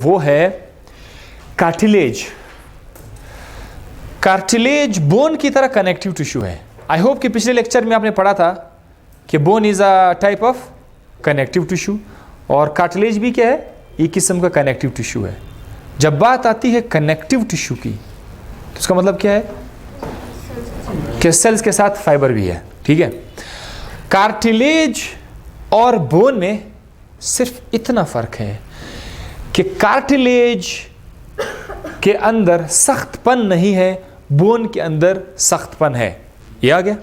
वो है cartilage. Cartilage bone की तरह कनेक्टिव टिश्यू है। आई होप कि पिछले लेक्चर में आपने पढ़ा था कि bone is a type of connective tissue और कार्टिलेज भी क्या है, एक किस्म का कनेक्टिव टिश्यू है। जब बात आती है कनेक्टिव टिश्यू की तो इसका मतलब क्या है कि सेल्स के साथ फाइबर भी है। ठीक है, कार्टिलेज और बोन में सिर्फ इतना फर्क है कि कार्टिलेज के अंदर सख्तपन नहीं है, बोन के अंदर सख्तपन है। ये आ गया,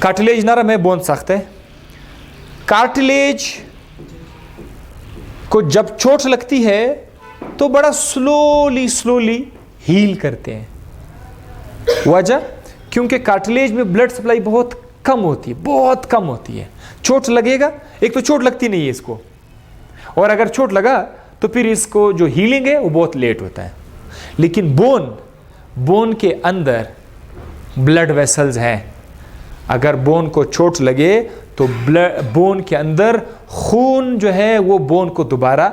कार्टिलेज नरम है, बोन सख्त है। कार्टिलेज को जब चोट लगती है तो बड़ा स्लोली हील करते हैं। वजह क्योंकि कार्टिलेज में ब्लड सप्लाई बहुत कम होती है। चोट लगेगा, एक तो चोट लगती नहीं है इसको, और अगर चोट लगा तो फिर इसको जो हीलिंग है वो बहुत लेट होता है। लेकिन बोन के अंदर ब्लड वेसल्स हैं। अगर बोन को चोट लगे तो बोन के अंदर खून जो है वो बोन को दोबारा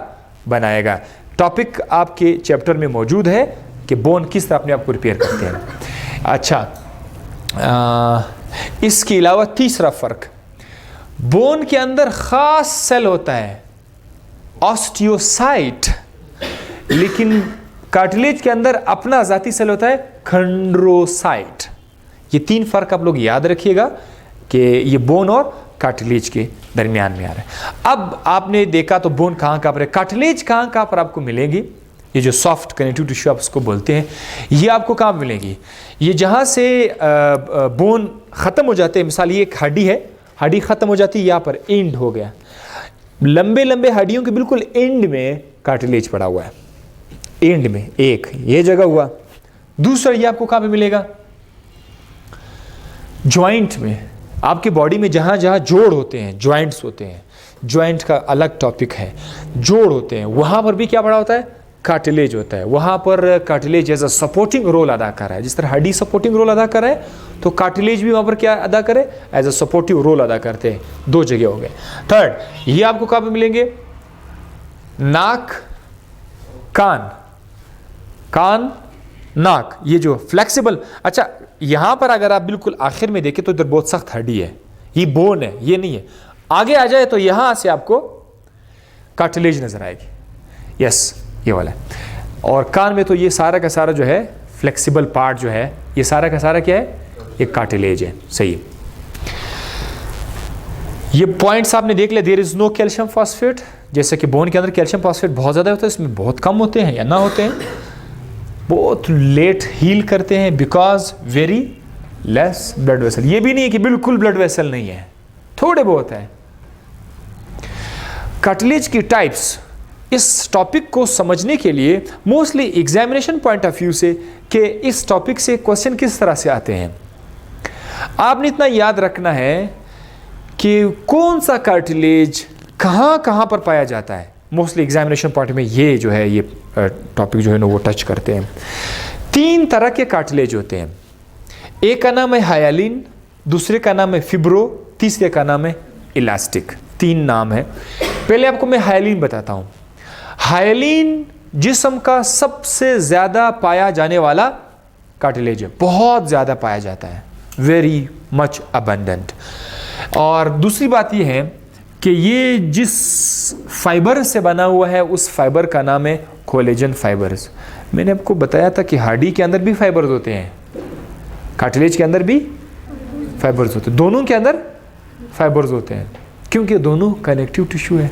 बनाएगा। टॉपिक आपके चैप्टर में मौजूद है कि बोन किस तरह अपने आप को रिपेयर करते हैं। अच्छा, इसके अलावा तीसरा फर्क, बोन के अंदर खास सेल होता है ऑस्टियोसाइट, लेकिन कार्टिलेज के अंदर अपना जाती सेल होता है खंड्रोसाइट। ये तीन फर्क आप लोग याद रखिएगा कि ये बोन और कार्टिलेज के दरमियान में आ रहा है। अब आपने देखा तो बोन कहाँ पर है, कार्टिलेज कहाँ पर आपको मिलेगी। ये जो सॉफ्ट कनेक्टिव टिश्यू आप उसको बोलते हैं, ये आपको कहाँ मिलेगी, ये जहाँ से बोन ख़त्म हो जाते हैं। मिसाल ये एक हड्डी है, हड्डी ख़त्म हो जाती है, यहाँ पर एंड हो गया, लंबे हड्डियों के बिल्कुल एंड में कार्टिलेज पड़ा हुआ है। एंड में एक ये जगह हुआ। दूसरा ये आपको कहाँ पे मिलेगा, जॉइंट में। आपके बॉडी में जहाँ जहाँ जोड़ होते हैं, जॉइंट्स होते हैं, जॉइंट का अलग टॉपिक है, जोड़ होते हैं, वहाँ पर भी क्या पड़ा होता है, कार्टिलेज होता है। वहाँ पर cartilage as a supporting role अदा कर रहा है। जिस तरह हड्डी सपोर्टिंग रोल अदा कर रहा है तो कार्टिलेज भी वहाँ पर क्या अदा करे, एज अ सपोर्टिव रोल अदा करते हैं। दो जगह हो गए। थर्ड, ये आपको कहाँ पे मिलेंगे, नाक, कान नाक, ये जो फ्लेक्सिबल। अच्छा, यहाँ पर अगर आप बिल्कुल आखिर में देखें तो इधर बहुत सख्त हड्डी है, ये बोन है, ये नहीं है। आगे आ जाए तो यहाँ से आपको कार्टिलेज नजर आएगी। यस, ये वाला है। और कान में तो ये सारा का सारा जो है फ्लेक्सिबल पार्ट जो है, ये सारा का सारा क्या है, एक कार्टिलेज है। सही, ये पॉइंट्स आपने देख लिया। There is no calcium phosphate, जैसे कि बोन के अंदर कैल्शियम फॉस्फेट बहुत ज़्यादा होता है, इसमें बहुत कम होते हैं या ना होते हैं, बहुत लेट हील करते हैं because very less blood vessel. ये भी नहीं है कि बिल्कुल ब्लड वेसल नहीं है, थोड़े बहुत है। कार्टिलेज की टाइप्स, इस टॉपिक को समझने के लिए mostly examination point of view से कि इस टॉपिक से क्वेश्चन किस तरह से आते हैं, आपने इतना याद रखना है कि कौन सा कार्टिलेज कहाँ पर पाया जाता है। मोस्टली एग्जामिनेशन पॉइंट में ये जो है, ये टॉपिक जो है ना वो टच करते हैं। तीन तरह के कार्टिलेज होते हैं। एक का नाम है हायालिन, दूसरे का नाम है फिब्रो, तीसरे का नाम है इलास्टिक। तीन नाम है। पहले आपको मैं हायालिन बताता हूँ। हायालिन जिस्म का सबसे ज़्यादा पाया जाने वाला कार्टिलेज है, बहुत ज़्यादा पाया जाता है, वेरी मच अबंडेंट। और दूसरी बात यह है कि ये जिस फाइबर से बना हुआ है उस फाइबर का नाम है कोलेजन फाइबर्स। मैंने आपको बताया था कि हड्डी के अंदर भी फाइबर्स होते हैं, कार्टिलेज के अंदर भी फाइबर्स होते हैं, दोनों के अंदर फाइबर्स होते हैं, क्योंकि दोनों कनेक्टिव टिश्यू है।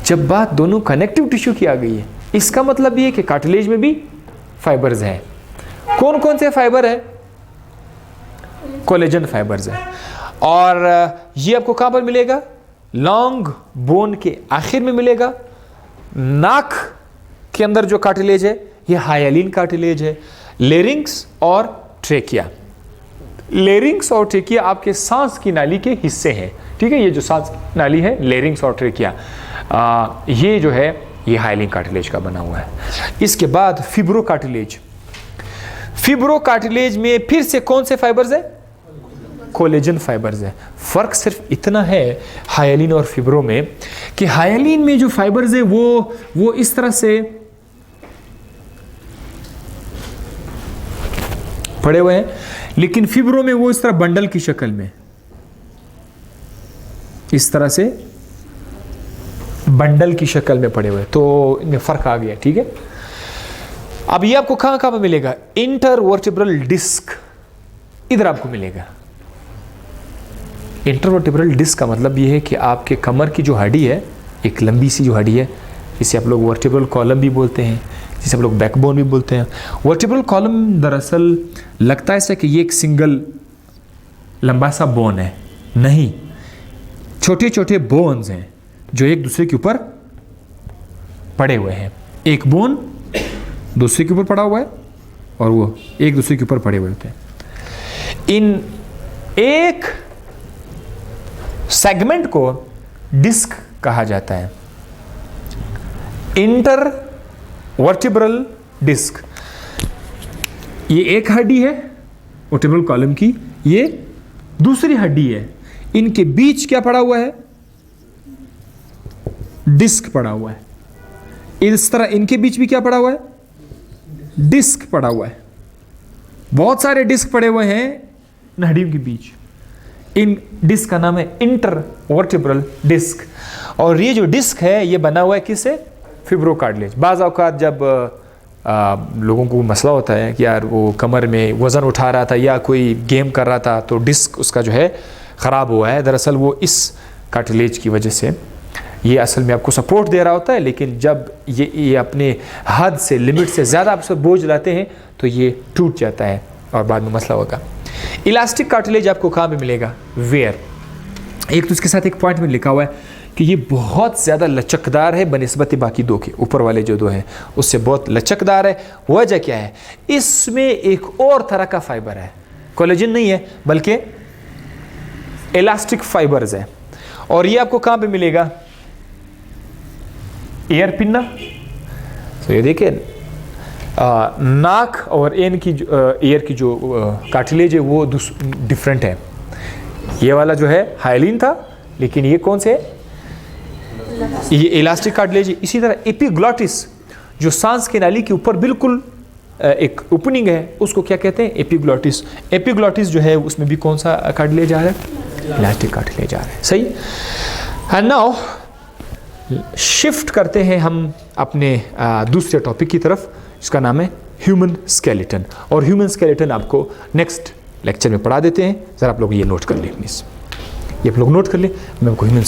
जब बात दोनों कनेक्टिव टिश्यू की आ गई है, इसका मतलब ये है कि कार्टिलेज में भी फाइबर्स हैं। कौन कौन से फाइबर है, कोलेजन फाइबर्स है। और ये आपको कहाँ पर मिलेगा, लॉन्ग बोन के आखिर में मिलेगा। नाक के अंदर जो कार्टिलेज है ये हायालिन कार्टिलेज है। लेरिंग्स और ट्रेकिया, लेरिंग्स और ट्रेकिया आपके सांस की नाली के हिस्से हैं। ठीक है, ये जो सांस की नाली है, लेरिंग्स और ट्रेकिया, ये जो है ये हायालिन कार्टिलेज का बना हुआ है। इसके बाद फिब्रो कार्टिलेज। फिब्रो कार्टिलेज में फिर से कौन से फाइबर्स है, कोलेजन फाइबर्स हैं। फ़र्क सिर्फ इतना है हाइलिन और फिब्रो में कि हाइलिन में जो फाइबर्स है वो इस तरह से पड़े हुए हैं, लेकिन फिब्रो में वो इस तरह बंडल की शक्ल में, इस तरह से बंडल की शक्ल में पड़े हुए। तो इनमें फ़र्क आ गया, ठीक है। अब ये आपको कहाँ कहाँ पे मिलेगा? इंटरवर्टिब्रल डिस्क, इधर आपको मिलेगा। इंटरवर्टिब्रल डिस्क का मतलब ये है कि आपके कमर की जो हड्डी है, एक लंबी सी जो हड्डी है, जिसे आप लोग वर्टिब्रल कॉलम भी बोलते हैं, जिसे आप लोग बैकबोन भी बोलते हैं। वर्टिब्रल कॉलम दरअसल लगता है ऐसा कि ये एक सिंगल लंबा सा बोन है, नहीं, छोटे छोटे बोन्स हैं जो एक दूसरे के ऊपर पड़े हुए हैं। एक बोन दूसरे के ऊपर पड़ा हुआ है और वो एक दूसरे के ऊपर पड़े हुए होते हैं। इन एक सेगमेंट को डिस्क कहा जाता है, इंटर वर्टिब्रल डिस्क। ये एक हड्डी है वर्टिब्रल कॉलम की, ये दूसरी हड्डी है, इनके बीच क्या पड़ा हुआ है? डिस्क पड़ा हुआ है। इस तरह इनके बीच भी क्या पड़ा हुआ है? डिस्क पड़ा हुआ है। बहुत सारे डिस्क पड़े हुए हैं इन हड्डियों के बीच। इन डिस्क का नाम है इंटरवर्टिब्रल डिस्क। और ये जो डिस्क है ये बना हुआ है किससे? फिब्रोकार्टिलेज। बाज़ औक़ात जब लोगों को मसला होता है कि यार वो कमर में वज़न उठा रहा था या कोई गेम कर रहा था तो डिस्क उसका जो है ख़राब हुआ है, दरअसल वो इस कार्टिलेज की वजह से, ये असल में आपको सपोर्ट दे रहा होता है, लेकिन जब ये अपने हद से, लिमिट से ज़्यादा आप उस पर बोझ लाते हैं तो ये टूट जाता है और बाद में मसला होगा। इलास्टिक कार्टिलेज आपको कहाँ पे मिलेगा? वेयर। एक तो इसके साथ एक पॉइंट में लिखा हुआ है कि ये बहुत ज़्यादा लचकदार है बनिस्बत बाकी दो के, ऊपर वाले जो दो हैं उससे बहुत लचकदार है। वजह क्या है? इसमें एक और तरह का फाइबर है, कोलेजन नहीं है बल्कि इलास्टिक फाइबर्स है। और ये आपको कहाँ पे मिलेगा? Air pinna. तो ये देखिए नाक और एन की एयर की जो कार्टिलेज है वो डिफरेंट है। ये वाला जो है हाइलिन था, लेकिन ये कौन से है? ये इलास्टिक कार्टिलेज। इसी तरह एपिग्लॉटिस जो सांस की नाली के ऊपर बिल्कुल एक ओपनिंग है, उसको क्या कहते हैं? एपिग्लॉटिस। एपिग्लॉटिस जो है उसमें भी कौन सा कार्टिलेज आ रहा है? इलास्टिक कार्टिलेज आ रहा है। सही। एंड नाउ शिफ्ट करते हैं हम अपने दूसरे टॉपिक की तरफ, जिसका नाम है ह्यूमन स्केलेटन। और ह्यूमन स्केलेटन आपको नेक्स्ट लेक्चर में पढ़ा देते हैं। ज़रा आप लोग ये नोट कर लें प्लीज़, ये आप लोग नोट कर लें। मैं आपको ह्यूमन